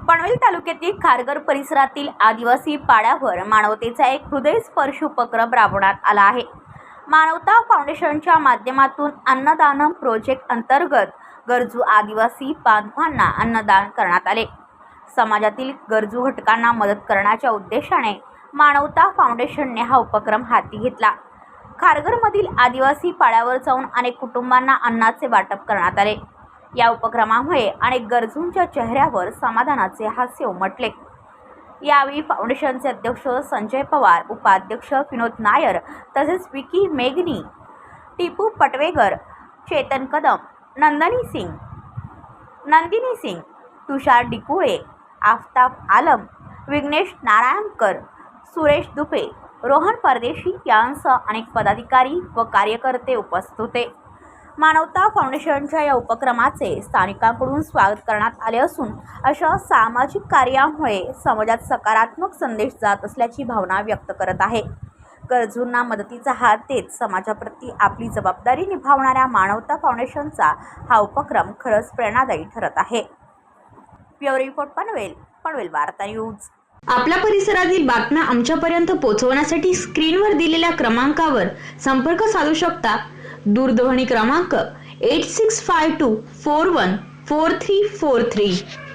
पनवेल तालुक्यातील खारघर परिसरातील आदिवासी पाड्यावर मानवतेचा एक हृदयस्पर्शी उपक्रम राबवण्यात आला आहे। मानवता फाउंडेशनच्या माध्यमातून अन्नदान प्रोजेक्ट अंतर्गत गरजू आदिवासी बांधवांना अन्नदान करण्यात आले। समाजातील गरजू घटकांना मदत करण्याच्या उद्देशाने मानवता फाउंडेशनने हा उपक्रम हाती घेतला। खारघरमधील आदिवासी पाड्यावर जाऊन अनेक कुटुंबांना अन्नाचे वाटप करण्यात आले। या उपक्रमामुळे अनेक गरजूंच्या चेहऱ्यावर समाधानाचे हास्य उमटले। यावेळी फाउंडेशनचे अध्यक्ष संजय पवार, उपाध्यक्ष विनोद नायर, तसेच विकी मेघनी, टिपू पटवेगर, चेतन कदम, नंदिनी सिंग, तुषार डिकुळे, आफताब आलम, विघ्नेश नारायणकर, सुरेश दुपे, रोहन परदेशी यांसह अनेक पदाधिकारी व कार्यकर्ते उपस्थित होते। मानवता फाउंडेशनच्या या उपक्रमाचे स्थानिकांकडून स्वागत करण्यात आले असून अशा सामाजिक कार्यामुळे समाजात सकारात्मक संदेश जात असल्याची भावना व्यक्त करत आहे। गरजूंना मदतीचा हात देत समाजाप्रती आपली जबाबदारी निभावणाऱ्या मानवता फाउंडेशनचा हा उपक्रम खरंच प्रेरणादायी ठरत आहे। ब्युरो रिपोर्ट पनवेल वार्ता न्यूज। आपल्या परिसरातील बातम्या आमच्यापर्यंत पोहोचवण्यासाठी स्क्रीनवर दिलेल्या क्रमांकावर संपर्क साधू शकता। दूरध्वनी क्रमांक 8652414343।